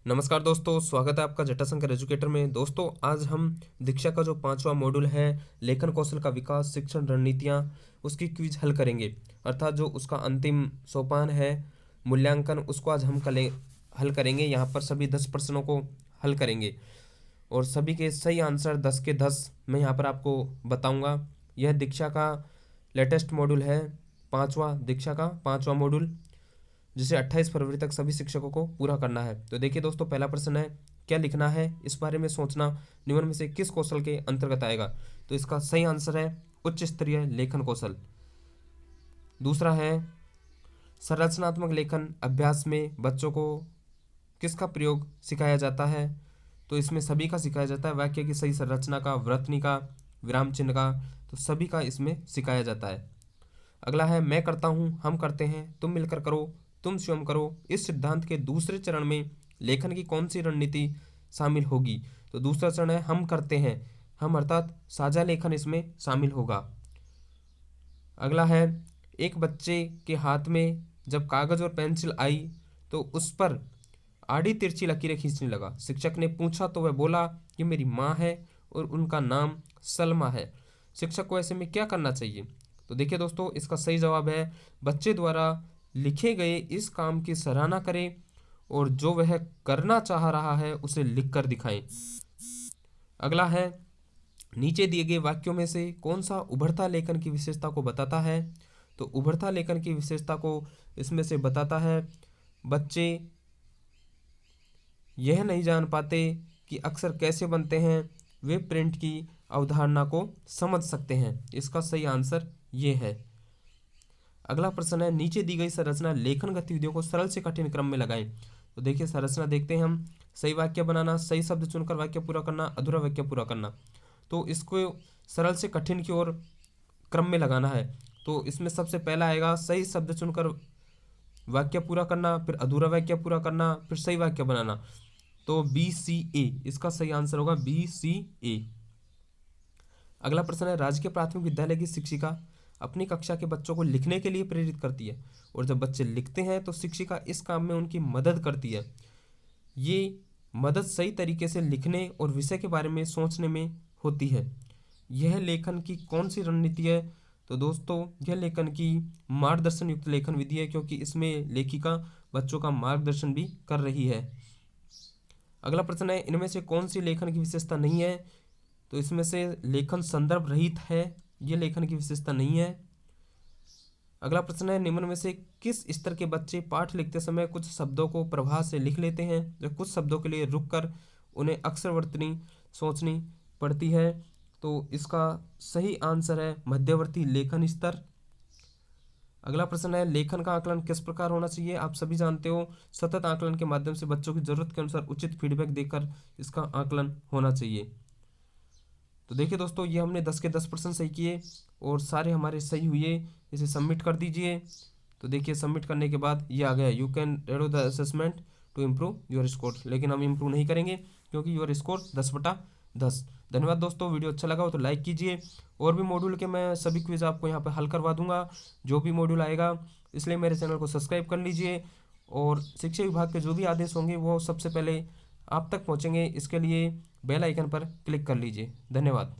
नमस्कार दोस्तों, स्वागत है आपका जटाशंकर एजुकेटर में। दोस्तों, आज हम दीक्षा का जो 5वां मॉड्यूल है लेखन कौशल का विकास शिक्षण रणनीतियाँ, उसकी क्विज हल करेंगे। अर्थात जो उसका अंतिम सोपान है मूल्यांकन, उसको आज हम हल करेंगे। यहाँ पर सभी 10 प्रश्नों को हल करेंगे और सभी के सही आंसर 10 के 10 मैं यहाँ पर आपको बताऊँगा। यह दीक्षा का लेटेस्ट मॉड्यूल है, दीक्षा का 5वां मॉड्यूल, जिसे 28 फरवरी तक सभी शिक्षकों को पूरा करना है। तो देखिए दोस्तों, पहला प्रश्न है, क्या लिखना है, इस बारे में सोचना निम्न में से किस कौशल के अंतर्गत आएगा? तो इसका सही आंसर है उच्च स्तरीय लेखन कौशल। दूसरा है, संरचनात्मक लेखन अभ्यास में बच्चों को किसका प्रयोग सिखाया जाता है? तो इसमें सभी का सिखाया जाता है। वाक्य की सही संरचना का, वर्तनी का, विराम चिन्ह का, तो सभी का इसमें सिखाया जाता है। अगला है, मैं करता हूँ, हम करते हैं, तुम मिलकर करो, तुम स्वयं करो। इस सिद्धांत के दूसरे चरण में लेखन की कौन सी रणनीति शामिल होगी? तो दूसरा चरण है हम करते हैं। हम अर्थात साझा लेखन इसमें शामिल होगा। अगला है, एक बच्चे के हाथ में जब कागज और पेंसिल आई तो उस पर आड़ी तिरछी लकीरें खींचने लगा। शिक्षक ने पूछा तो वह बोला कि मेरी माँ है और उनका नाम सलमा है। शिक्षक को ऐसे में क्या करना चाहिए? तो देखिए दोस्तों, इसका सही जवाब है बच्चे द्वारा लिखे गए इस काम की सराहना करें और जो वह करना चाह रहा है उसे लिखकर दिखाएं। अगला है, नीचे दिए गए वाक्यों में से कौन सा उभरता लेखन की विशेषता को बताता है? तो उभरता लेखन की विशेषता को इसमें से बताता है, बच्चे यह नहीं जान पाते कि अक्षर कैसे बनते हैं, वे प्रिंट की अवधारणा को समझ सकते हैं। इसका सही आंसर ये है। अगला प्रश्न है, नीचे दी गई संरचना लेखन गतिविधियों को सरल से कठिन क्रम में लगाएं। तो देखिए संरचना देखते हैं हम। सही वाक्य बनाना, सही शब्द चुनकर वाक्य पूरा करना, अधूरा वाक्य पूरा करना। तो इसको सरल से कठिन की ओर क्रम में लगाना है। तो इसमें सबसे पहला आएगा सही शब्द चुनकर वाक्य पूरा करना, फिर अधूरा वाक्य पूरा करना, फिर सही वाक्य बनाना। तो BCA इसका सही आंसर होगा, BCA। अगला प्रश्न है, राजकीय प्राथमिक विद्यालय की शिक्षिका अपनी कक्षा के बच्चों को लिखने के लिए प्रेरित करती है और जब बच्चे लिखते हैं तो शिक्षिका इस काम में उनकी मदद करती है। ये मदद सही तरीके से लिखने और विषय के बारे में सोचने में होती है। यह लेखन की कौन सी रणनीति है? तो दोस्तों, यह लेखन की मार्गदर्शन युक्त लेखन विधि है, क्योंकि इसमें लेखिका बच्चों का मार्गदर्शन भी कर रही है। अगला प्रश्न है, इनमें से कौन सी लेखन की विशेषता नहीं है? तो इसमें से लेखन संदर्भ रहित है, ये लेखन की विशेषता नहीं है। अगला प्रश्न है, निम्न में से किस स्तर के बच्चे पाठ लिखते समय कुछ शब्दों को प्रभाव से लिख लेते हैं, जो कुछ शब्दों के लिए रुककर उन्हें अक्षरवर्तनी सोचनी पड़ती है? तो इसका सही आंसर है मध्यवर्ती लेखन स्तर। अगला प्रश्न है, लेखन का आकलन किस प्रकार होना चाहिए? आप सभी जानते हो, सतत आकलन के माध्यम से बच्चों की जरूरत के अनुसार उचित फीडबैक देकर इसका आकलन होना चाहिए। तो देखिए दोस्तों, ये हमने 10 के 10 प्रश्न सही किए और सारे हमारे सही हुए। इसे सबमिट कर दीजिए। तो देखिए सबमिट करने के बाद ये आ गया, you can redo the assessment to improve your score. लेकिन हम इम्प्रूव नहीं करेंगे क्योंकि योर स्कोर 10/10। धन्यवाद दोस्तों, वीडियो अच्छा लगा हो तो लाइक कीजिए। और भी मॉड्यूल के मैं सभी क्विज आपको यहाँ पर हल करवा दूंगा, जो भी मॉड्यूल आएगा। इसलिए मेरे चैनल को सब्सक्राइब कर लीजिए और शिक्षा विभाग के जो भी आदेश होंगे वो सबसे पहले आप तक पहुँचेंगे। इसके लिए बेल आइकन पर क्लिक कर लीजिए। धन्यवाद।